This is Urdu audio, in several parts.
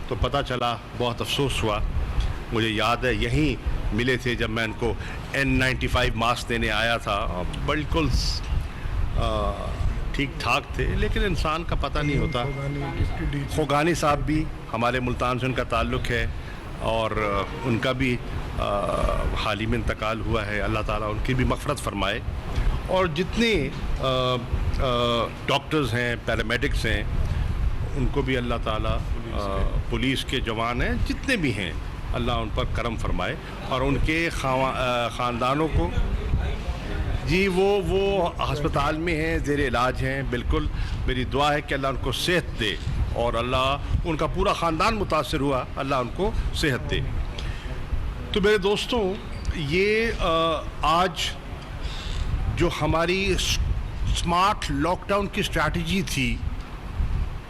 تو پتہ چلا, بہت افسوس ہوا. مجھے یاد ہے یہیں ملے تھے جب میں ان کو N95 ماسک دینے آیا تھا. بالکل ٹھیک ٹھاک تھے, لیکن انسان کا پتہ نہیں ہوتا. خوگانی صاحب بھی ہمارے ملتان سے ان کا تعلق ہے, اور ان کا بھی حال ہی میں انتقال ہوا ہے. اللہ تعالیٰ ان کی بھی مغفرت فرمائے. اور جتنے ڈاکٹرز ہیں, پیرامیڈکس ہیں, ان کو بھی اللہ تعالیٰ, پولیس کے جوان ہیں جتنے بھی ہیں, اللہ ان پر کرم فرمائے. اور ان کے خاندانوں کو, جی وہ ہسپتال میں ہیں, زیر علاج ہیں. بالکل میری دعا ہے کہ اللہ ان کو صحت دے, اور اللہ, ان کا پورا خاندان متاثر ہوا, اللہ ان کو صحت دے. تو میرے دوستوں, یہ آج جو ہماری اسمارٹ لاک ڈاؤن کی اسٹریٹجی تھی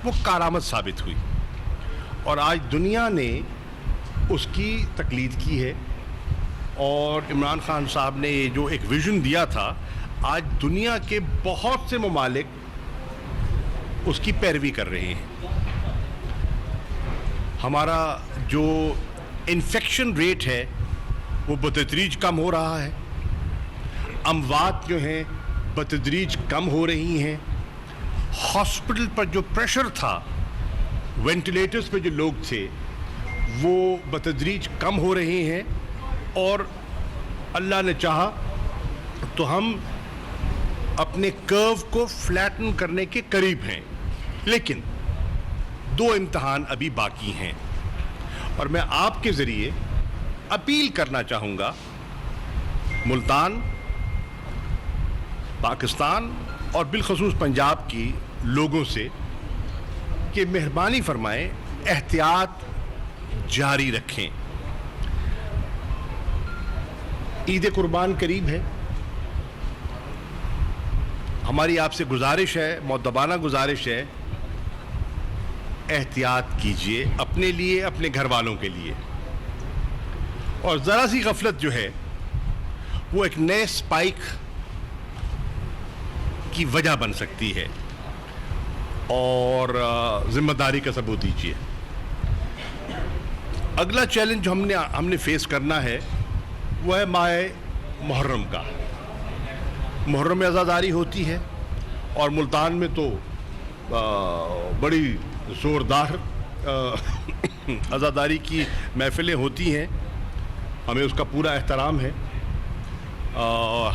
وہ کارآمد ثابت ہوئی, اور آج دنیا نے اس کی تقلید کی ہے. اور عمران خان صاحب نے یہ جو ایک ویژن دیا تھا, آج دنیا کے بہت سے ممالک اس کی پیروی کر رہے ہیں. ہمارا جو انفیکشن ریٹ ہے وہ بتدریج کم ہو رہا ہے, اموات جو ہیں بتدریج کم ہو رہی ہیں, ہاسپٹل پر جو پریشر تھا, وینٹیلیٹرز پہ جو لوگ تھے, وہ بتدریج کم ہو رہے ہیں. اور اللہ نے چاہا تو ہم اپنے کرو کو فلیٹن کرنے کے قریب ہیں. لیکن 2 امتحان ابھی باقی ہیں, اور میں آپ کے ذریعے اپیل کرنا چاہوں گا ملتان, پاکستان اور بالخصوص پنجاب کی لوگوں سے کہ مہربانی فرمائیں, احتیاط جاری رکھیں. عید قربان قریب ہے. ہماری آپ سے گزارش ہے, مؤدبانہ گزارش ہے, احتیاط کیجئے اپنے لیے, اپنے گھر والوں کے لیے. اور ذرا سی غفلت جو ہے وہ ایک نئے سپائک کی وجہ بن سکتی ہے, اور ذمہ داری کا ثبوت دیجیے. اگلا چیلنج جو ہم نے فیس کرنا ہے وہ ہے ماہ محرم کا. محرم میں عزاداری ہوتی ہے, اور ملتان میں تو بڑی زوردار عزاداری کی محفلیں ہوتی ہیں. ہمیں اس کا پورا احترام ہے,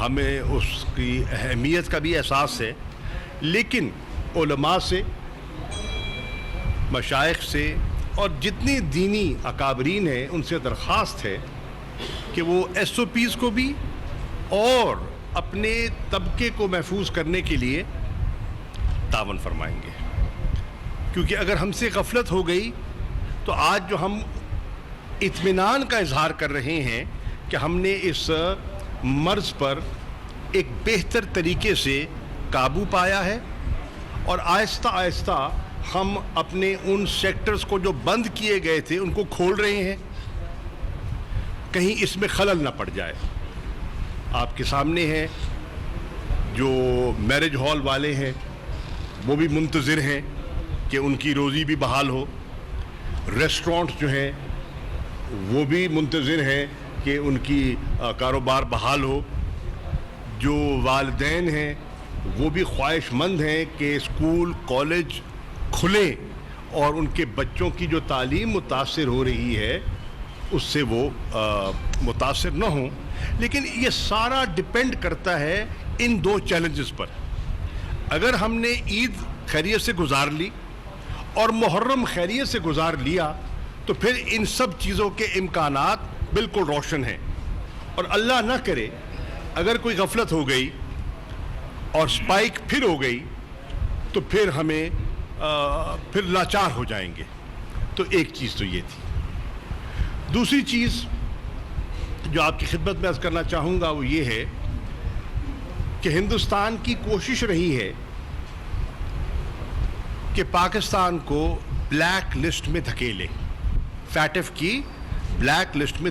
ہمیں اس کی اہمیت کا بھی احساس ہے. لیکن علماء سے, مشائخ سے, اور جتنے دینی اکابرین ہیں ان سے درخواست ہے کہ وہ SOPs کو بھی اور اپنے طبقے کو محفوظ کرنے کے لیے تعاون فرمائیں گے. کیونکہ اگر ہم سے غفلت ہو گئی تو آج جو ہم اطمینان کا اظہار کر رہے ہیں کہ ہم نے اس مرض پر ایک بہتر طریقے سے قابو پایا ہے, اور آہستہ آہستہ ہم اپنے ان سیکٹرز کو جو بند کیے گئے تھے ان کو کھول رہے ہیں, کہیں اس میں خلل نہ پڑ جائے. آپ کے سامنے ہیں جو میرج ہال والے ہیں وہ بھی منتظر ہیں کہ ان کی روزی بھی بحال ہو. ریسٹورانٹ جو ہیں وہ بھی منتظر ہیں کہ ان کی کاروبار بحال ہو. جو والدین ہیں وہ بھی خواہش مند ہیں کہ اسکول کالج کھلیں, اور ان کے بچوں کی جو تعلیم متاثر ہو رہی ہے اس سے وہ متاثر نہ ہوں. لیکن یہ سارا ڈپینڈ کرتا ہے ان 2 چیلنجز پر. اگر ہم نے عید خیریت سے گزار لی اور محرم خیریت سے گزار لیا تو پھر ان سب چیزوں کے امکانات بالکل روشن ہیں. اور اللہ نہ کرے اگر کوئی غفلت ہو گئی اور سپائک پھر ہو گئی تو پھر ہمیں پھر لاچار ہو جائیں گے. تو ایک چیز تو یہ تھی. دوسری چیز جو آپ کی خدمت میں عرض کرنا چاہوں گا وہ یہ ہے کہ ہندوستان کی کوشش رہی ہے کہ پاکستان کو بلیک لسٹ میں دھکیلے, فیٹف کی بلیک لسٹ میں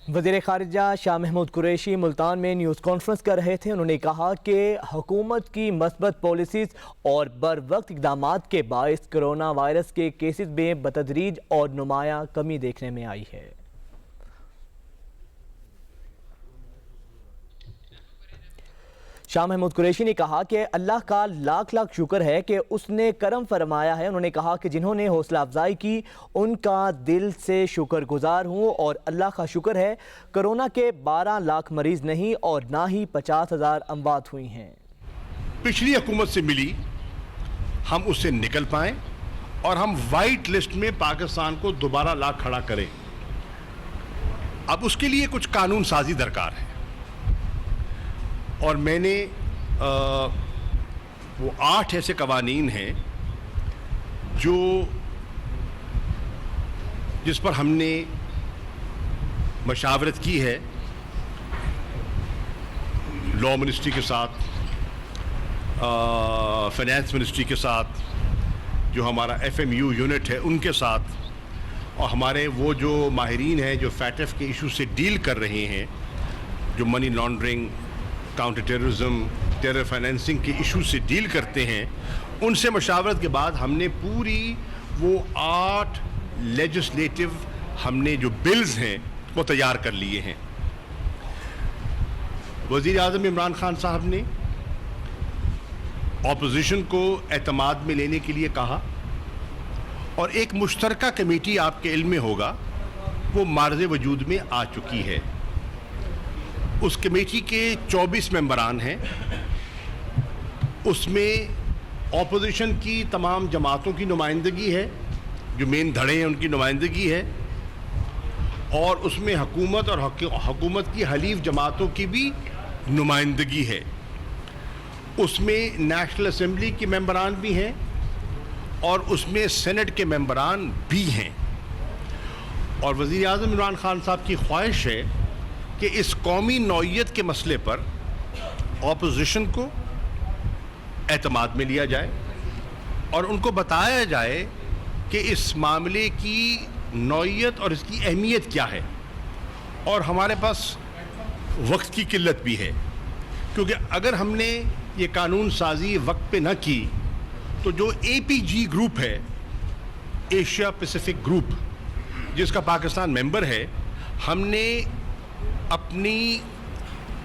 وزیر خارجہ شاہ محمود قریشی ملتان میں نیوز کانفرنس کر رہے تھے۔ انہوں نے کہا کہ حکومت کی مثبت پالیسیز اور بر وقت اقدامات کے باعث کرونا وائرس کے کیسز میں بتدریج اور نمایاں کمی دیکھنے میں آئی ہے۔ شاہ محمود قریشی نے کہا کہ اللہ کا لاکھ لاکھ شکر ہے کہ اس نے کرم فرمایا ہے۔ انہوں نے کہا کہ جنہوں نے حوصلہ افزائی کی ان کا دل سے شکر گزار ہوں، اور اللہ کا شکر ہے کرونا کے 12 لاکھ مریض نہیں اور نہ ہی 50,000 اموات ہوئی ہیں۔ پچھلی حکومت سے ملی، ہم اس سے نکل پائیں اور ہم وائٹ لسٹ میں پاکستان کو دوبارہ لا کھڑا کریں۔ اب اس کے لیے کچھ قانون سازی درکار ہے، اور میں نے وہ 8 ایسے قوانین ہیں جس پر ہم نے مشاورت کی ہے لاء منسٹری کے ساتھ، فائنانس منسٹری کے ساتھ، جو ہمارا FMU یونٹ ہے ان کے ساتھ، اور ہمارے وہ جو ماہرین ہیں جو فیٹف کے ایشو سے ڈیل کر رہے ہیں، جو money laundering, counter terrorism, terror financing کے ایشو سے ڈیل کرتے ہیں، ان سے مشاورت کے بعد ہم نے پوری وہ 8 لیجسلیٹو ہم نے جو بلز ہیں وہ تیار کر لیے ہیں۔ وزیر اعظم عمران خان صاحب نے اپوزیشن کو اعتماد میں لینے کے لیے کہا، اور ایک مشترکہ کمیٹی آپ کے علم میں ہوگا وہ معرض وجود میں آ چکی ہے۔ اس کمیٹی کے 24 ممبران ہیں، اس میں اپوزیشن کی تمام جماعتوں کی نمائندگی ہے، جو مین دھڑے ہیں ان کی نمائندگی ہے، اور اس میں حکومت اور حکومت کی حلیف جماعتوں کی بھی نمائندگی ہے۔ اس میں نیشنل اسمبلی کے ممبران بھی ہیں اور اس میں سینٹ کے ممبران بھی ہیں، اور وزیر اعظم عمران خان صاحب کی خواہش ہے کہ اس قومی نوعیت کے مسئلے پر اپوزیشن کو اعتماد میں لیا جائے، اور ان کو بتایا جائے کہ اس معاملے کی نوعیت اور اس کی اہمیت کیا ہے، اور ہمارے پاس وقت کی قلت بھی ہے، کیونکہ اگر ہم نے یہ قانون سازی وقت پہ نہ کی تو جو APG گروپ ہے، ایشیا پیسیفک گروپ، جس کا پاکستان ممبر ہے، ہم نے اپنی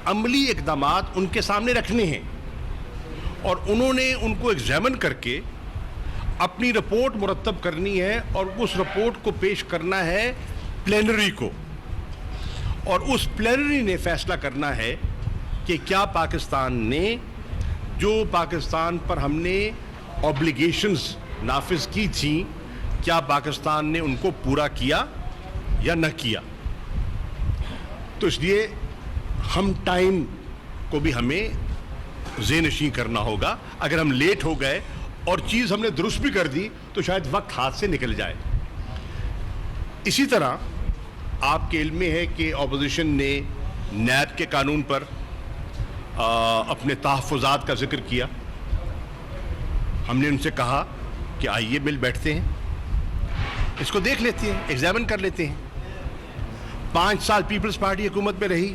عملی اقدامات ان کے سامنے رکھنے ہیں، اور انہوں نے ان کو ایگزامن کر کے اپنی رپورٹ مرتب کرنی ہے، اور اس رپورٹ کو پیش کرنا ہے پلینری کو، اور اس پلینری نے فیصلہ کرنا ہے کہ کیا پاکستان نے جو پاکستان پر ہم نے اوبلیگیشنز نافذ کی تھیں، کیا پاکستان نے ان کو پورا کیا یا نہ کیا۔ تو اس لیے ہم ٹائم کو بھی ہمیں ذہن نشین کرنا ہوگا۔ اگر ہم لیٹ ہو گئے اور چیز ہم نے درست بھی کر دی تو شاید وقت ہاتھ سے نکل جائے۔ اسی طرح آپ کے علم میں ہے کہ اپوزیشن نے نیب کے قانون پر اپنے تحفظات کا ذکر کیا۔ ہم نے ان سے کہا کہ آئیے مل بیٹھتے ہیں، اس کو دیکھ لیتے ہیں، ایگزامن کر لیتے ہیں۔ 5 سال پیپلز پارٹی حکومت میں رہی،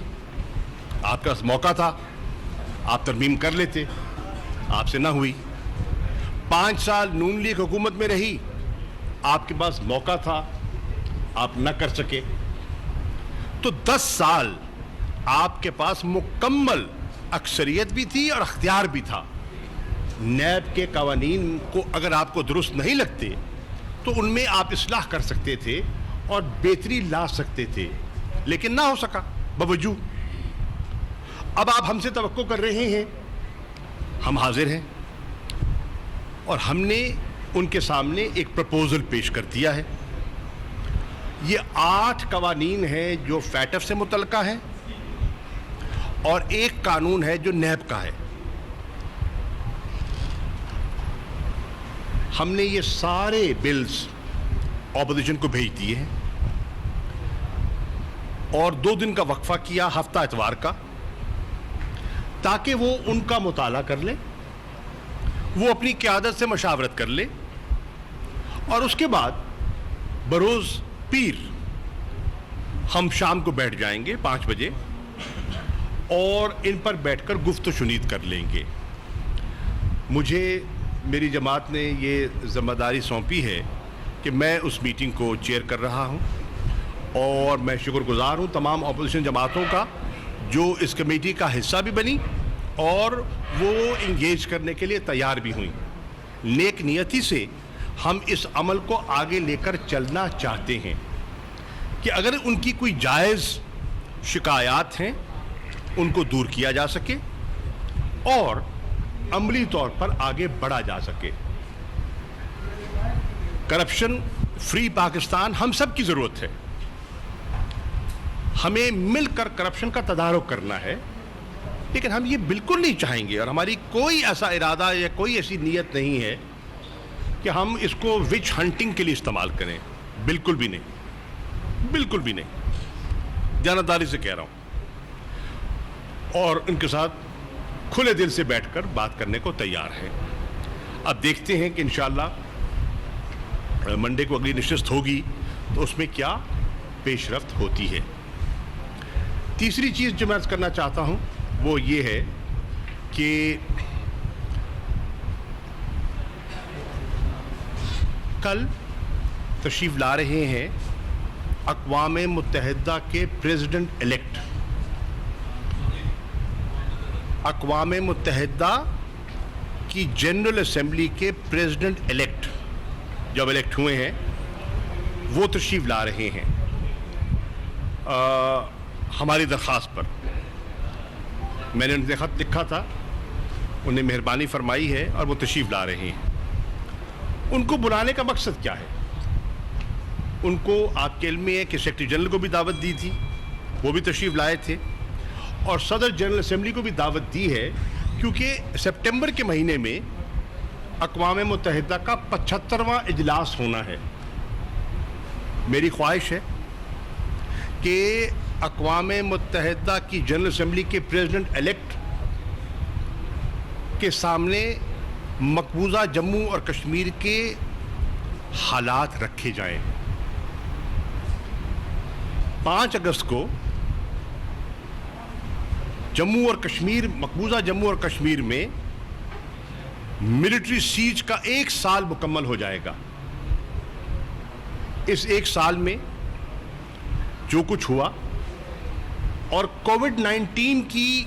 آپ کا موقع تھا، آپ ترمیم کر لیتے، آپ سے نہ ہوئی۔ 5 سال نون لیگ حکومت میں رہی، آپ کے پاس موقع تھا، آپ نہ کر سکے۔ تو 10 سال آپ کے پاس مکمل اکثریت بھی تھی اور اختیار بھی تھا۔ نیب کے قوانین کو اگر آپ کو درست نہیں لگتے تو ان میں آپ اصلاح کر سکتے تھے اور بہتری لا سکتے تھے، لیکن نہ ہو سکا بوجو۔ اب آپ ہم سے توقع کر رہے ہیں، ہم حاضر ہیں، اور ہم نے ان کے سامنے ایک پرپوزل پیش کر دیا ہے۔ یہ 8 قوانین ہیں جو فیٹف سے متعلقہ ہیں، اور ایک قانون ہے جو نیب کا ہے۔ ہم نے یہ سارے بلز اپوزیشن کو بھیج دیے ہیں، اور 2 دن کا وقفہ کیا، ہفتہ اتوار کا، تاکہ وہ ان کا مطالعہ کر لیں، وہ اپنی قیادت سے مشاورت کر لیں، اور اس کے بعد بروز پیر ہم شام کو بیٹھ جائیں گے 5 بجے اور ان پر بیٹھ کر گفت و شنید کر لیں گے. مجھے میری جماعت نے یہ ذمہ داری سونپی ہے کہ میں اس میٹنگ کو چیئر کر رہا ہوں اور میں شکر گزار ہوں تمام اپوزیشن جماعتوں کا جو اس کمیٹی کا حصہ بھی بنی اور وہ انگیج کرنے کے لیے تیار بھی ہوئیں. نیک نیتی سے ہم اس عمل کو آگے لے کر چلنا چاہتے ہیں کہ اگر ان کی کوئی جائز شکایات ہیں ان کو دور کیا جا سکے اور عملی طور پر آگے بڑھا جا سکے. کرپشن فری پاکستان ہم سب کی ضرورت ہے. ہمیں مل کر کرپشن کا تدارک کرنا ہے, لیکن ہم یہ بالکل نہیں چاہیں گے اور ہماری کوئی ایسا ارادہ یا کوئی ایسی نیت نہیں ہے کہ ہم اس کو وچ ہنٹنگ کے لیے استعمال کریں. بالکل بھی نہیں, بالکل بھی نہیں, دیانتداری سے کہہ رہا ہوں. اور ان کے ساتھ کھلے دل سے بیٹھ کر بات کرنے کو تیار ہیں. اب دیکھتے ہیں کہ انشاءاللہ منڈے کو اگلی نشست ہوگی تو اس میں کیا پیش رفت ہوتی ہے. تیسری چیز جو میں عرض کرنا چاہتا ہوں وہ یہ ہے کہ کل تشریف لا رہے ہیں اقوام متحدہ کے پریزیڈنٹ الیکٹ. اقوام متحدہ کی جنرل اسمبلی کے پریزیڈنٹ الیکٹ جب الیکٹ ہوئے ہیں وہ تشریف لا رہے ہیں ہماری درخواست پر. میں نے انہیں خط لکھا تھا, انہیں مہربانی فرمائی ہے اور وہ تشریف لا رہے ہیں. ان کو بلانے کا مقصد کیا ہے؟ ان کو آپ کے علم میں ہے کہ سیکرٹری جنرل کو بھی دعوت دی تھی, وہ بھی تشریف لائے تھے, اور صدر جنرل اسمبلی کو بھی دعوت دی ہے کیونکہ سپٹمبر کے مہینے میں اقوام متحدہ کا 75واں اجلاس ہونا ہے. میری خواہش ہے کہ اقوام متحدہ کی جنرل اسمبلی کے پریزیڈنٹ الیکٹ کے سامنے مقبوضہ جموں اور کشمیر کے حالات رکھے جائیں. 5 اگست کو جموں اور کشمیر, مقبوضہ جموں اور کشمیر میں ملٹری سیج کا 1 سال مکمل ہو جائے گا. اس 1 سال میں جو کچھ ہوا اور کووڈ-19 کی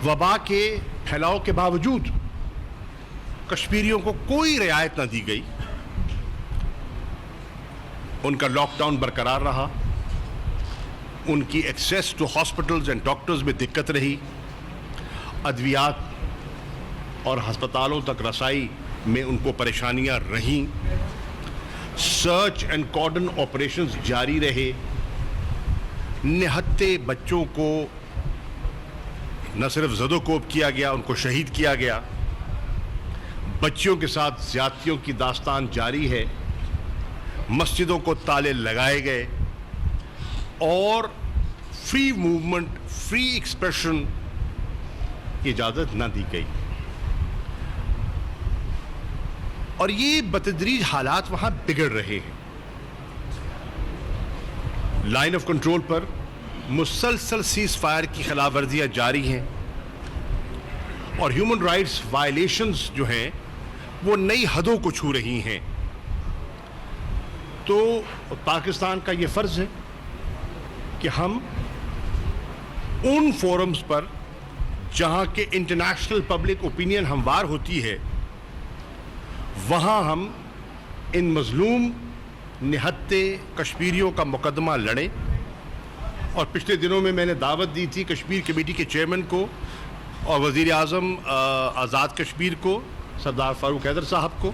وبا کے پھیلاؤ کے باوجود کشمیریوں کو کوئی رعایت نہ دی گئی. ان کا لاک ڈاؤن برقرار رہا, ان کی access to hospitals and doctors میں دقت رہی, ادویات اور ہسپتالوں تک رسائی میں ان کو پریشانیاں رہیں, سرچ اینڈ کارڈن آپریشنز جاری رہے, نہتے بچوں کو نہ صرف زد و کوب کیا گیا, ان کو شہید کیا گیا, بچیوں کے ساتھ زیادتیوں کی داستان جاری ہے, مسجدوں کو تالے لگائے گئے اور فری موومنٹ, فری ایکسپریشن کی اجازت نہ دی گئی. اور یہ بتدریج حالات وہاں بگڑ رہے ہیں. لائن آف کنٹرول پر مسلسل سیز فائر کی خلاف ورزیاں جاری ہیں اور ہیومن رائٹس وائلیشنز جو ہیں وہ نئی حدوں کو چھو رہی ہیں. تو پاکستان کا یہ فرض ہے کہ ہم ان فورمز پر جہاں کہ انٹرنیشنل پبلک اوپینین ہموار ہوتی ہے وہاں ہم ان مظلوم نہتے کشمیریوں کا مقدمہ لڑیں. اور پچھلے دنوں میں نے دعوت دی تھی کشمیر کمیٹی کے چیئرمین کو اور وزیر اعظم آزاد کشمیر کو, سردار فاروق حیدر صاحب کو,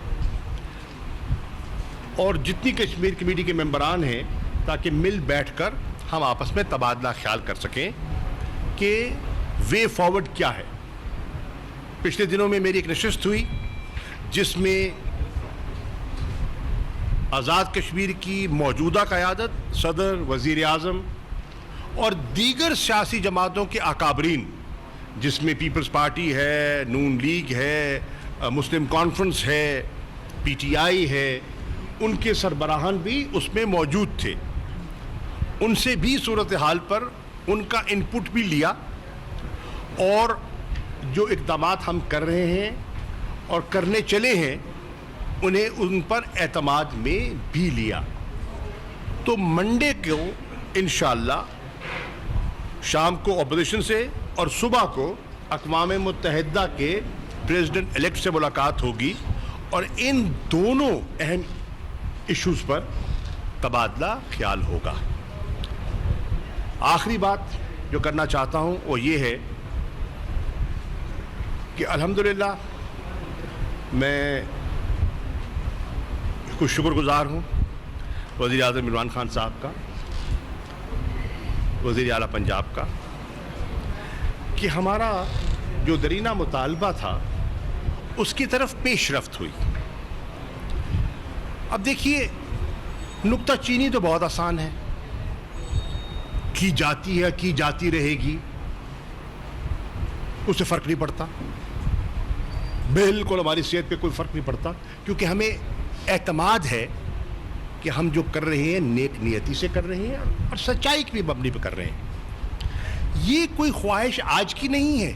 اور جتنی کشمیر کمیٹی کے ممبران ہیں, تاکہ مل بیٹھ کر ہم آپس میں تبادلہ خیال کر سکیں کہ وے فارورڈ کیا ہے. پچھلے دنوں میں میری ایک نشست ہوئی جس میں آزاد کشمیر کی موجودہ قیادت, صدر, وزیر اعظم اور دیگر سیاسی جماعتوں کے اکابرین, جس میں پیپلز پارٹی ہے, نون لیگ ہے, مسلم کانفرنس ہے, پی ٹی آئی ہے, ان کے سربراہان بھی اس میں موجود تھے. ان سے بھی صورتحال پر ان کا انپٹ بھی لیا اور جو اقدامات ہم کر رہے ہیں اور کرنے چلے ہیں انہیں ان پر اعتماد میں بھی لیا. تو منڈے کو انشاءاللہ شام کو اپوزیشن سے اور صبح کو اقوام متحدہ کے پریزیڈنٹ الیکٹ سے ملاقات ہوگی اور ان دونوں اہم ایشوز پر تبادلہ خیال ہوگا. آخری بات جو کرنا چاہتا ہوں وہ یہ ہے کہ الحمدللہ میں کچھ شکر گزار ہوں وزیر اعظم عمران خان صاحب کا, وزیر اعلیٰ پنجاب کا, کہ ہمارا جو درینہ مطالبہ تھا اس کی طرف پیش رفت ہوئی. اب دیکھیے نکتہ چینی تو بہت آسان ہے, کی جاتی ہے کی جاتی رہے گی, اس سے فرق نہیں پڑتا, بالکل ہماری صحت پہ کوئی فرق نہیں پڑتا, کیونکہ ہمیں اعتماد ہے کہ ہم جو کر رہے ہیں نیک نیتی سے کر رہے ہیں اور سچائی کی بھی مبنی پہ کر رہے ہیں. یہ کوئی خواہش آج کی نہیں ہے.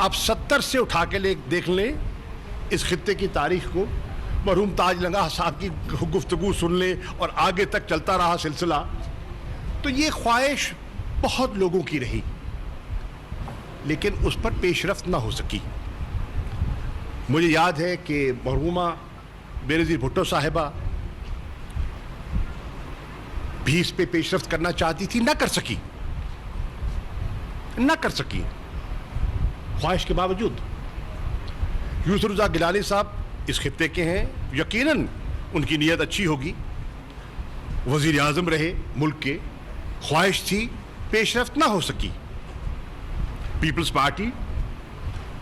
آپ 70 سے اٹھا کے دیکھ لیں اس خطے کی تاریخ کو, مرحوم تاج لنگاہ صاحب کی گفتگو سن لیں اور آگے تک چلتا رہا سلسلہ, تو یہ خواہش بہت لوگوں کی رہی لیکن اس پر پیش رفت نہ ہو سکی. مجھے یاد ہے کہ مرحومہ بینظیر بھٹو صاحبہ بھی اس پہ پیش رفت کرنا چاہتی تھی, نہ کر سکی خواہش کے باوجود. یوسف رضا گیلانی صاحب اس خطے کے ہیں, یقیناً ان کی نیت اچھی ہوگی, وزیر اعظم رہے ملک کے, خواہش تھی پیش رفت نہ ہو سکی. پیپلز پارٹی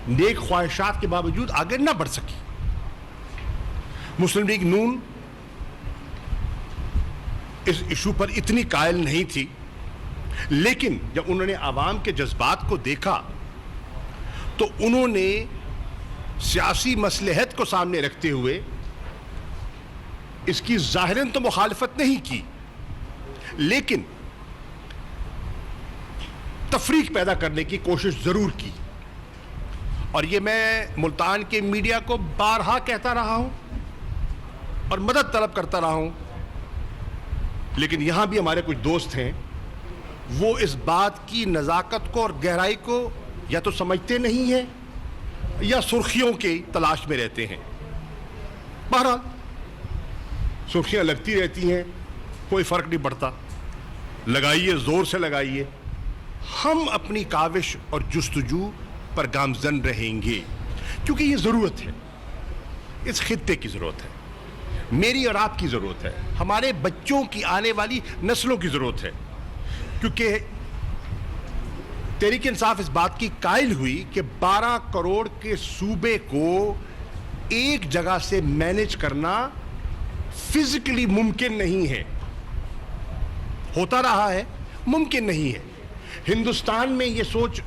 نیک خواہشات کے باوجود آگے نہ بڑھ سکی. مسلم لیگ نون اس ایشو پر اتنی قائل نہیں تھی, لیکن جب انہوں نے عوام کے جذبات کو دیکھا تو انہوں نے سیاسی مصلحت کو سامنے رکھتے ہوئے اس کی ظاہراً تو مخالفت نہیں کی, لیکن تفریق پیدا کرنے کی کوشش ضرور کی. اور یہ میں ملتان کے میڈیا کو بارہا کہتا رہا ہوں اور مدد طلب کرتا رہا ہوں, لیکن یہاں بھی ہمارے کچھ دوست ہیں وہ اس بات کی نزاکت کو اور گہرائی کو یا تو سمجھتے نہیں ہیں یا سرخیوں کی تلاش میں رہتے ہیں. بہرحال سرخیاں لگتی رہتی ہیں, کوئی فرق نہیں پڑتا, لگائیے, زور سے لگائیے. ہم اپنی کاوش اور جستجو پر گامزن رہیں گے کیونکہ یہ ضرورت ہے, اس خطے کی ضرورت ہے, میری اور آپ کی ضرورت ہے, ہمارے بچوں کی آنے والی نسلوں کی ضرورت ہے. کیونکہ تحریک انصاف اس بات کی قائل ہوئی کہ 12 کروڑ کے صوبے کو ایک جگہ سے مینیج کرنا فزیکلی ممکن نہیں ہے, ہوتا رہا ہے, ممکن نہیں ہے. ہندوستان میں یہ سوچ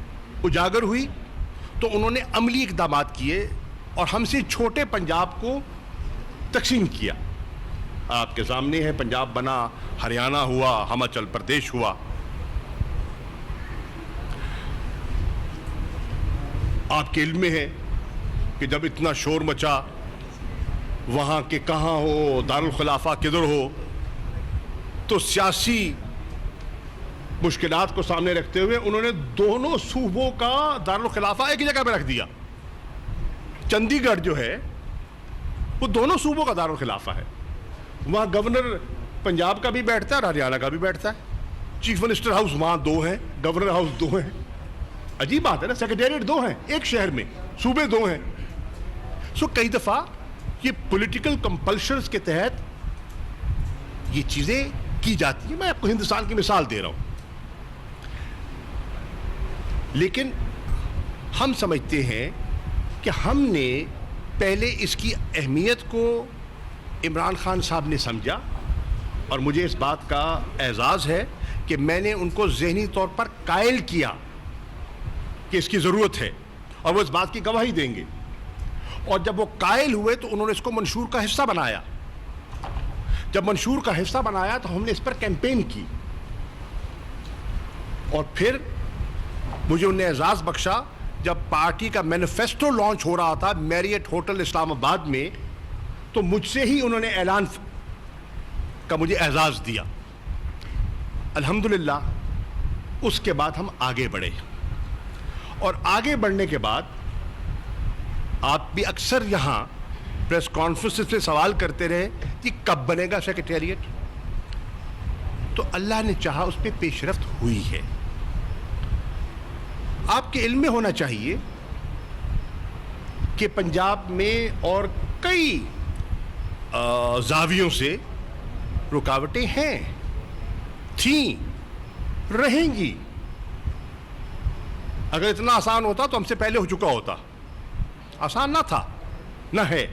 اجاگر ہوئی تو انہوں نے عملی اقدامات کیے اور ہم سے چھوٹے پنجاب کو تقسیم کیا. آپ کے سامنے ہے, پنجاب بنا, ہریانہ ہوا, ہماچل پردیش ہوا. آپ کے علم میں ہے کہ جب اتنا شور مچا, وہاں کے کہاں ہو, دارالخلافہ کدھر ہو, تو سیاسی مشکلات کو سامنے رکھتے ہوئے انہوں نے دونوں صوبوں کا دارالخلافہ ایک جگہ پہ رکھ دیا. چندی گڑھ جو ہے وہ دونوں صوبوں کا دارالخلافہ ہے. وہاں گورنر پنجاب کا بھی بیٹھتا ہے اور ہریانہ کا بھی بیٹھتا ہے. چیف منسٹر ہاؤس وہاں 2 ہیں, گورنر ہاؤس 2 ہیں. عجیب بات ہے نا, سیکریٹریٹ 2 ہیں ایک شہر میں, صوبے 2 ہیں. سو کئی دفعہ یہ پولیٹیکل کمپلشنز کے تحت یہ چیزیں کی جاتی ہیں. میں آپ کو ہندوستان کی مثال دے رہا ہوں, لیکن ہم سمجھتے ہیں کہ ہم نے پہلے اس کی اہمیت کو عمران خان صاحب نے سمجھا, اور مجھے اس بات کا اعزاز ہے کہ میں نے ان کو ذہنی طور پر قائل کیا کہ اس کی ضرورت ہے, اور وہ اس بات کی گواہی دیں گے. اور جب وہ قائل ہوئے تو انہوں نے اس کو منشور کا حصہ بنایا جب منشور کا حصہ بنایا تو ہم نے اس پر کیمپین کی اور پھر مجھے انہیں اعزاز بخشا جب پارٹی کا مینیفیسٹو لانچ ہو رہا تھا میریٹ ہوٹل اسلام آباد میں تو مجھ سے ہی انہوں نے اعلان کا مجھے اعزاز دیا. الحمدللہ اس کے بعد ہم آگے بڑھے اور آگے بڑھنے کے بعد آپ بھی اکثر یہاں پریس کانفرنس سے سوال کرتے رہے کہ کب بنے گا سیکریٹریٹ. تو اللہ نے چاہا اس پہ پیش رفت ہوئی ہے. آپ کے علم میں ہونا چاہیے کہ پنجاب میں اور کئی زاویوں سے رکاوٹیں ہیں, تھیں, رہیں گی. اگر اتنا آسان ہوتا تو ہم سے پہلے ہو چکا ہوتا. آسان نہ تھا, نہ ہے,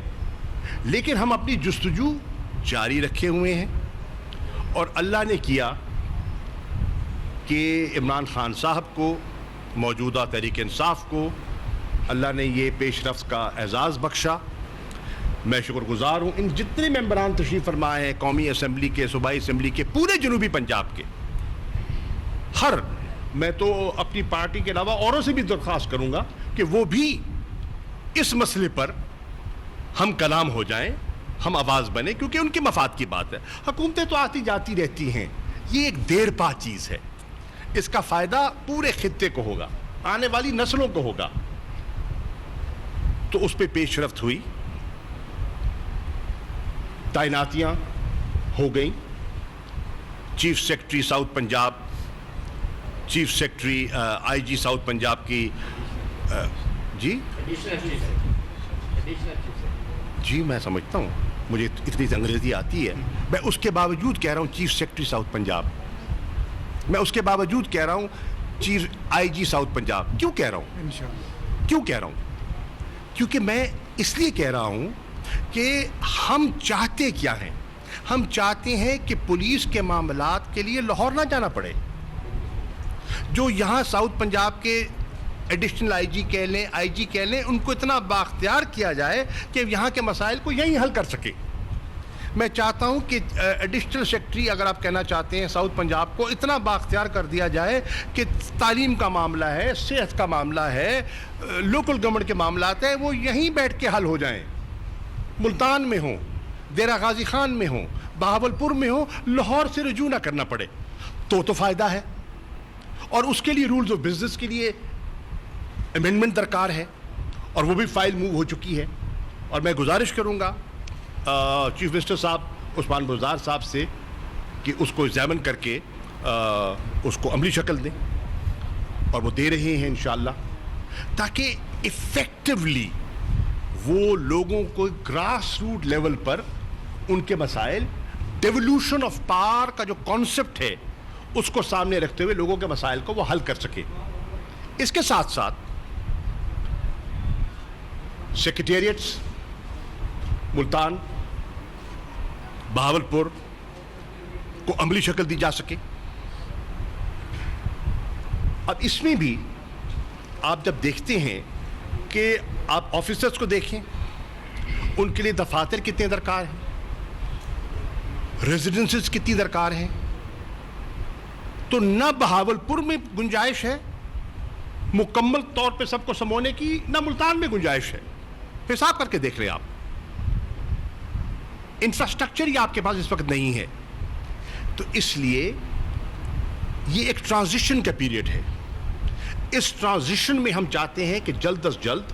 لیکن ہم اپنی جستجو جاری رکھے ہوئے ہیں اور اللہ نے کیا کہ عمران خان صاحب کو, موجودہ تحریک انصاف کو اللہ نے یہ پیش رفت کا اعزاز بخشا. میں شکر گزار ہوں ان جتنے ممبران تشریف فرمائے ہیں قومی اسمبلی کے, صوبائی اسمبلی کے, پورے جنوبی پنجاب کے. میں تو اپنی پارٹی کے علاوہ اوروں سے بھی درخواست کروں گا کہ وہ بھی اس مسئلے پر ہم کلام ہو جائیں, ہم آواز بنیں, کیونکہ ان کے مفاد کی بات ہے. حکومتیں تو آتی جاتی رہتی ہیں, یہ ایک دیر پا چیز ہے. اس کا فائدہ پورے خطے کو ہوگا, آنے والی نسلوں کو ہوگا. تو اس پہ پیش رفت ہوئی, تعیناتیاں ہو گئیں. Chief secretary south Punjab, chief secretary I G south Punjab کی جی میں سمجھتا ہوں, مجھے اتنی انگریزی آتی ہے. میں اس کے باوجود کہہ رہا ہوں چیف سیکرٹری ساؤتھ پنجاب, میں اس کے باوجود کہہ رہا ہوں چیف آئی جی ساؤتھ پنجاب. کیوں کہہ رہا ہوں, کیوں کہہ رہا ہوں؟ کیونکہ میں اس لیے کہہ رہا ہوں کہ ہم چاہتے کیا ہیں. ہم چاہتے ہیں کہ پولیس کے معاملات کے لیے لاہور نہ جانا پڑے. جو یہاں ساؤتھ پنجاب کے ایڈیشنل آئی جی کہہ لیں, آئی جی کہہ لیں, ان کو اتنا بااختیار کیا جائے کہ یہاں کے مسائل کو یہیں حل کر سکے. میں چاہتا ہوں کہ ایڈیشنل سیکرٹری, اگر آپ کہنا چاہتے ہیں ساؤتھ پنجاب کو, اتنا بااختیار کر دیا جائے کہ تعلیم کا معاملہ ہے, صحت کا معاملہ ہے, لوکل گورنمنٹ کے معاملات ہیں, وہ یہیں بیٹھ کے حل ہو جائیں. ملتان میں ہوں, دیرہ غازی خان میں ہوں, بہاولپور میں ہوں, لاہور سے رجوع نہ کرنا پڑے تو فائدہ ہے. اور اس کے لیے رولز آف بزنس کے لیے امینڈمنٹ درکار ہے اور وہ بھی فائل موو ہو چکی ہے. اور میں گزارش کروں گا چیف منسٹر صاحب عثمان بزدار صاحب سے کہ اس کو ایگزامن کر کے اس کو عملی شکل دیں, اور وہ دے رہے ہیں انشاءاللہ, تاکہ ایفیکٹولی وہ لوگوں کو گراس روٹ لیول پر ان کے مسائل, ڈیولوشن آف پاور کا جو کانسیپٹ ہے اس کو سامنے رکھتے ہوئے لوگوں کے مسائل کو وہ حل کر سکے. اس کے ساتھ ساتھ سیکریٹریٹس ملتان, بہاولپور کو عملی شکل دی جا سکے. اب اس میں بھی آپ جب دیکھتے ہیں کہ آپ آفیسرز کو دیکھیں, ان کے لیے دفاتر کتنے درکار ہیں, ریزیڈنسز کتنی درکار ہیں. تو نہ بہاولپور میں گنجائش ہے مکمل طور پہ سب کو سمونے کی, نہ ملتان میں گنجائش ہے. حساب کر کے دیکھ رہے ہیں آپ, انفراسٹرکچر ہی آپ کے پاس اس وقت نہیں ہے. تو اس لیے یہ ایک ٹرانزیشن کا پیریڈ ہے. اس ٹرانزیشن میں ہم چاہتے ہیں کہ جلد از جلد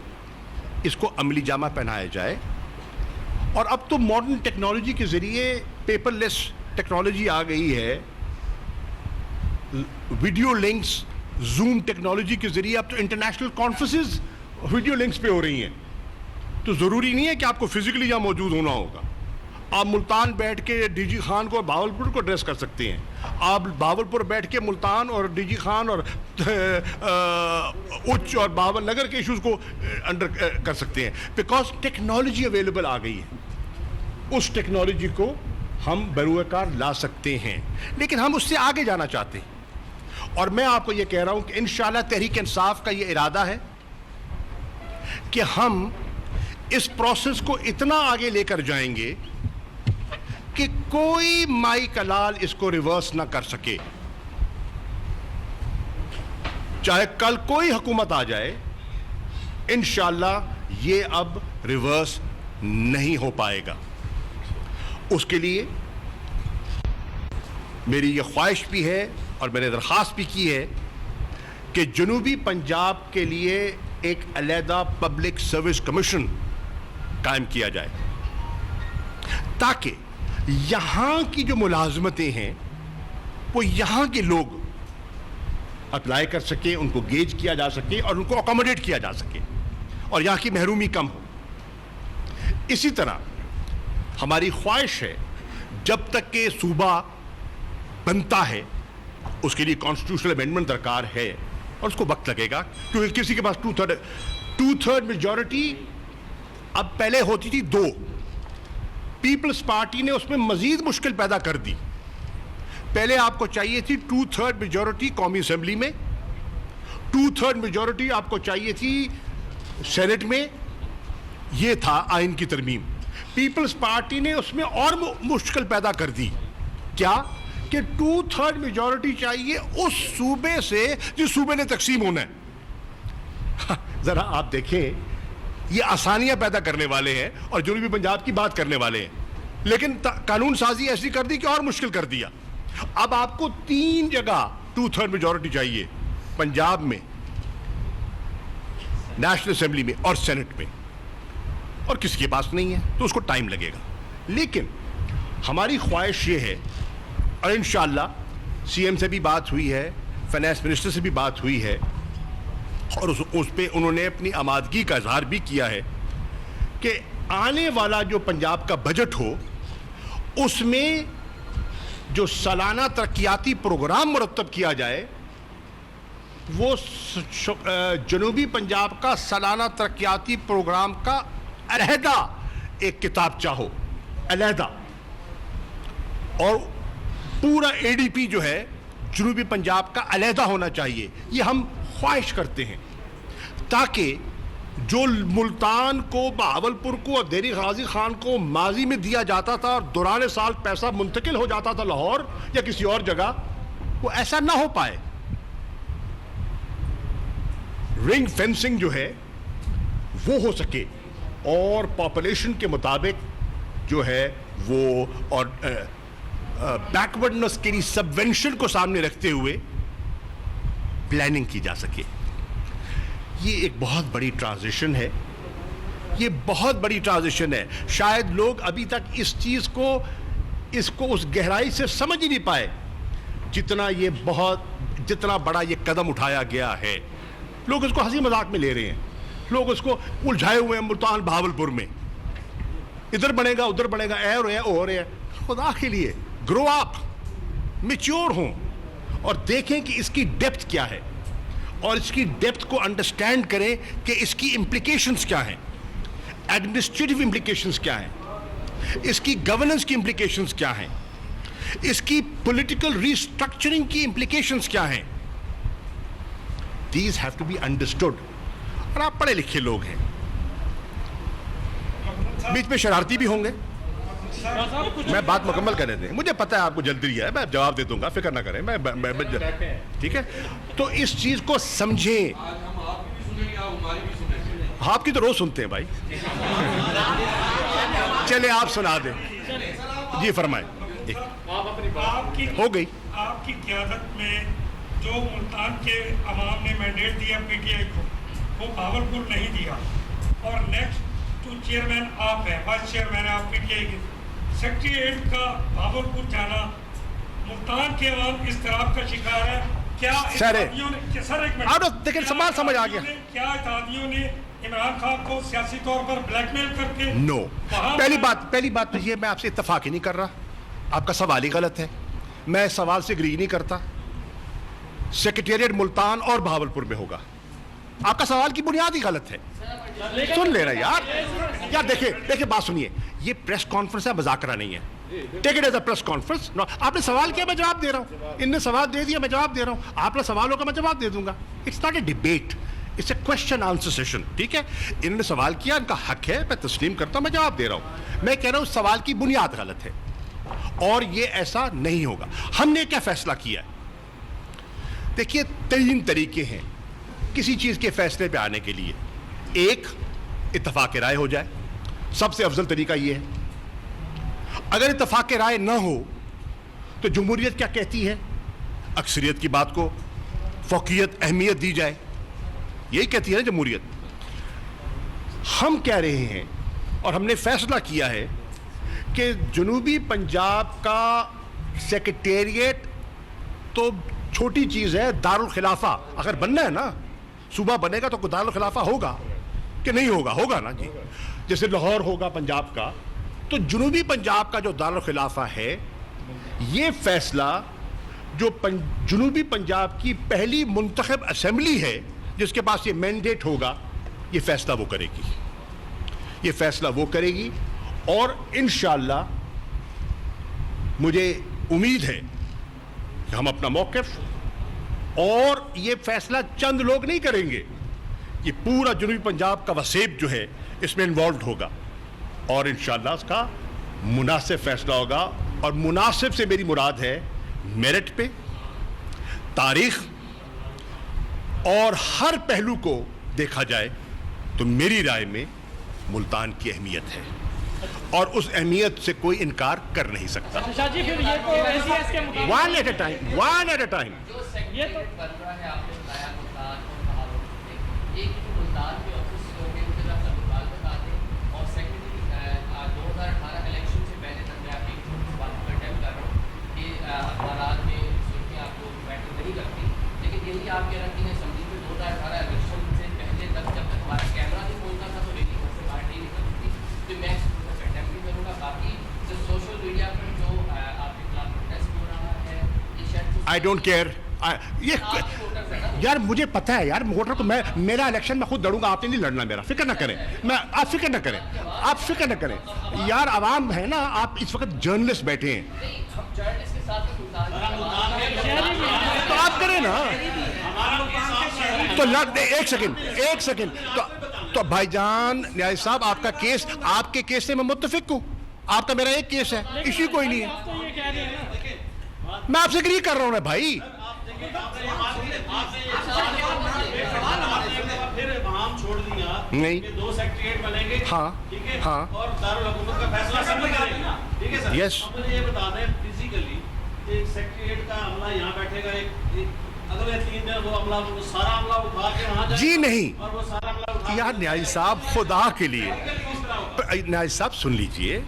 اس کو عملی جامہ پہنایا جائے. اور اب تو ماڈرن ٹیکنالوجی کے ذریعے پیپر لیس ٹیکنالوجی آ گئی ہے, ویڈیو لنکس, زوم ٹیکنالوجی کے ذریعے اب تو انٹرنیشنل کانفرنسز ویڈیو لنکس پہ ہو رہی ہیں. تو ضروری نہیں ہے کہ آپ کو فزیکلی یہاں موجود ہونا ہوگا. آپ ملتان بیٹھ کے ڈی جی خان کو اور بہاولپور کو ایڈریس کر سکتے ہیں. آپ بہاولپور بیٹھ کے ملتان اور ڈی جی خان اور اچ اور بہاول نگر کے ایشوز کو انڈر کر سکتے ہیں, بیکاز ٹیکنالوجی اویلیبل آ گئی ہے. اس ٹیکنالوجی کو ہم بروئے کار لا سکتے ہیں, لیکن ہم اس سے آگے جانا چاہتے ہیں. اور میں آپ کو یہ کہہ رہا ہوں کہ انشاءاللہ تحریک انصاف کا یہ ارادہ ہے کہ ہم اس پروسیس کو اتنا آگے لے کر جائیں گے کہ کوئی مائی کا لال اس کو ریورس نہ کر سکے. چاہے کل کوئی حکومت آ جائے, انشاءاللہ یہ اب ریورس نہیں ہو پائے گا. اس کے لیے میری یہ خواہش بھی ہے اور میں نے درخواست بھی کی ہے کہ جنوبی پنجاب کے لیے ایک علیحدہ پبلک سروس کمیشن قائم کیا جائے, تاکہ یہاں کی جو ملازمتیں ہیں وہ یہاں کے لوگ اپلائی کر سکیں, ان کو گیج کیا جا سکے اور ان کو اکوموڈیٹ کیا جا سکے اور یہاں کی محرومی کم ہو. اسی طرح ہماری خواہش ہے جب تک کہ صوبہ بنتا ہے اس کے لیے کانسٹیٹیوشنل امینڈمنٹ درکار ہے اور اس کو وقت لگے گا, کیونکہ کسی کے پاس ٹو تھرڈ میجورٹی اب پہلے ہوتی تھی 2. پیپلز پارٹی نے اس میں مزید مشکل پیدا کر دی. پہلے آپ کو چاہیے تھی 2/3 میجورٹی قومی اسمبلی میں, 2/3 میجورٹی آپ کو چاہیے تھی سینٹ میں. یہ تھا آئین کی ترمیم. پیپلز پارٹی نے اس میں اور مشکل پیدا کر دی. کیا کہ 2/3 میجورٹی چاہیے اس صوبے سے جس صوبے نے تقسیم ہونا ہے. ذرا آپ دیکھیں, یہ آسانیاں پیدا کرنے والے ہیں اور جنوبی پنجاب کی بات کرنے والے ہیں, لیکن قانون سازی ایسی کر دی کہ اور مشکل کر دیا. اب آپ کو 3 جگہ 2/3 میجورٹی چاہیے, پنجاب میں, نیشنل اسمبلی میں اور سینٹ میں, اور کسی کے پاس نہیں ہے تو اس کو ٹائم لگے گا. لیکن ہماری خواہش یہ ہے, اور انشاءاللہ سی ایم سے بھی بات ہوئی ہے, فائنانس منسٹر سے بھی بات ہوئی ہے, اور اس پہ انہوں نے اپنی آمادگی کا اظہار بھی کیا ہے کہ آنے والا جو پنجاب کا بجٹ ہو اس میں جو سالانہ ترقیاتی پروگرام مرتب کیا جائے وہ جنوبی پنجاب کا سالانہ ترقیاتی پروگرام کا علیحدہ ایک کتابچہ ہو, علیحدہ, اور پورا اے ڈی پی جو ہے جنوبی پنجاب کا علیحدہ ہونا چاہیے. یہ ہم خواہش کرتے ہیں تاکہ جو ملتان کو, بہاولپور کو اور دہلی غازی خان کو ماضی میں دیا جاتا تھا اور دوران سال پیسہ منتقل ہو جاتا تھا لاہور یا کسی اور جگہ, وہ ایسا نہ ہو پائے. رنگ فینسنگ جو ہے وہ ہو سکے اور پاپولیشن کے مطابق جو ہے وہ, اور بیکورڈنس کے لیے سبونشن کو سامنے رکھتے ہوئے پلاننگ کی جا سکے. یہ ایک بہت بڑی ٹرانزیشن ہے, یہ بہت بڑی ٹرانزیشن ہے. شاید لوگ ابھی تک اس چیز کو اس گہرائی سے سمجھ ہی نہیں پائے جتنا بڑا یہ قدم اٹھایا گیا ہے. لوگ اس کو ہنسی مذاق میں لے رہے ہیں, لوگ اس کو الجھائے ہوئے ہیں ملتان بہاولپور میں, ادھر بنے گا ادھر بنے گا, اے ہو رہے ہیں. خدا کے لیے گرو اپ, میچور ہوں اور دیکھیں کہ اس کی ڈیپتھ کیا ہے, اور اس کی ڈیپتھ کو انڈرسٹینڈ کریں کہ اس کی امپلیکیشنز کیا ہیں, ایڈمنسٹریٹو امپلیکیشنز کیا ہیں, اس کی گورننس کی امپلیکیشنز کیا ہیں, اس کی پولیٹیکل ریسٹرکچرنگ کی امپلیکیشنز کیا ہیں. These have to be understood. اور آپ پڑھے لکھے لوگ ہیں, بیچ میں شرارتی بھی ہوں گے. میں بات مکمل کرنے دیں, مجھے پتہ ہے آپ کو جلدی ہے, میں جواب دے دوں گا, فکر نہ کریں. ٹھیک ہے, تو اس چیز کو سمجھیں. آپ کی تو روز سنتے ہیں بھائی. چلے آپ سنا دیں. جی فرمائیں. ہو گئی. آپ کی قیادت میں جو ملتان کے عوام نے مینڈیٹ دیا پی ٹی آئی کو, وہ بہاولپور نہیں دیا, اور نیکسٹ 2 چیئرمین آپ ہیں, وائس چیئرمین آپ پی ٹی آئی کے. سیکریٹریٹ کا بہاولپور جانا, ملتان کے عوام اس طرح کا شکار ہے. کیا اتحادیوں نے, سر ایک منٹ, لیکن سوال سمجھ آ گیا, کیا اتحادیوں نے عمران خان کو سیاسی طور پر بلیک میل کر کے؟ نو. پہلی بات تو یہ, میں آپ سے اتفاق ہی نہیں کر رہا, آپ کا سوال ہی غلط ہے. میں سوال سے اگری نہیں کرتا. سیکریٹریٹ ملتان اور بہاولپور میں ہوگا. آپ کا سوال کی بنیاد ہی غلط ہے. سن لے رہے یار دیکھیں بات سنیے, یہ پریس کانفرنس ہے, مذاکرہ نہیں ہے. Take it as a press conference. آپ نے سوال کیا, میں جواب دے رہا ہوں. ان نے سوال دے دیا, میں جواب دے رہا ہوں. آپ نے سوال ہوگا, میں جواب دے دوں گا. It's not a debate, it's a question answer session. ٹھیک ہے, انہوں نے سوال کیا, ان کا حق ہے, میں تسلیم کرتا ہوں, میں جواب دے رہا ہوں. میں کہہ رہا ہوں سوال کی بنیاد غلط ہے. اور یہ ایسا نہیں ہوگا. ہم نے کیا فیصلہ کیا ہے؟ دیکھیے 3 طریقے ہیں کسی چیز کے فیصلے پہ آنے کے لیے. ایک، اتفاق رائے ہو جائے. سب سے افضل طریقہ یہ ہے. اگر اتفاق رائے نہ ہو تو جمہوریت کیا کہتی ہے؟ اکثریت کی بات کو فوقیت اہمیت دی جائے. یہی کہتی ہے نا جمہوریت. ہم کہہ رہے ہیں اور ہم نے فیصلہ کیا ہے کہ جنوبی پنجاب کا سیکریٹریٹ تو چھوٹی چیز ہے. دارالخلافہ اگر بننا ہے نا، صوبہ بنے گا تو دارالخلافہ ہوگا کہ نہیں ہوگا؟ ہوگا نا جی. جیسے لاہور ہوگا پنجاب کا، تو جنوبی پنجاب کا جو دارالخلافہ ہے، یہ فیصلہ جو جنوبی پنجاب کی پہلی منتخب اسمبلی ہے جس کے پاس یہ مینڈیٹ ہوگا، یہ فیصلہ وہ کرے گی. یہ فیصلہ وہ کرے گی اور انشاءاللہ مجھے امید ہے کہ ہم اپنا موقف، اور یہ فیصلہ چند لوگ نہیں کریں گے، یہ پورا جنوبی پنجاب کا وسیب جو ہے اس میں انوالوڈ ہوگا اور انشاءاللہ اس کا مناسب فیصلہ ہوگا. اور مناسب سے میری مراد ہے میرٹ پہ، تاریخ اور ہر پہلو کو دیکھا جائے تو میری رائے میں ملتان کی اہمیت ہے اور اس اہمیت سے کوئی انکار کر نہیں سکتا. One at a time, one at a time. I don't care. یار مجھے پتہ ہے یار، ووٹر کو میرا الیکشن میں خود لڑوں گا، آپ نے نہیں لڑنا میرا. فکر نہ کریں، آپ فکر نہ کریں، آپ فکر نہ کریں. یار عوام ہے نا، آپ اس وقت جرنلسٹ بیٹھے ہیں تو آپ کریں نا. تو ایک سیکنڈ تو بھائی جان نیاز صاحب، آپ کا کیس، آپ کے کیس سے میں متفق ہوں. آپ کا میرا ایک کیس ہے، ایشو کوئی نہیں ہے. میں آپ سے اگری کر رہا ہوں نا بھائی. نہیں، 2 سیکریٹریٹ بنیں گے. ہاں ہاں، اور دارالحکومت کا فیصلہ اسمبلی کرے گی نا. ٹھیک ہے سر. یس. مجھے یہ بتا دیں فزیکلی ایک سیکریٹریٹ کا عملہ یہاں بیٹھے گا، اگلے 3 دن وہ عملہ، وہ سارا عملہ اٹھا کے وہاں جائے جی نہیں. اور وہ سارا عملہ اٹھا یار نیاز صاحب خدا کے لیے، نیاز صاحب سن لیجئے،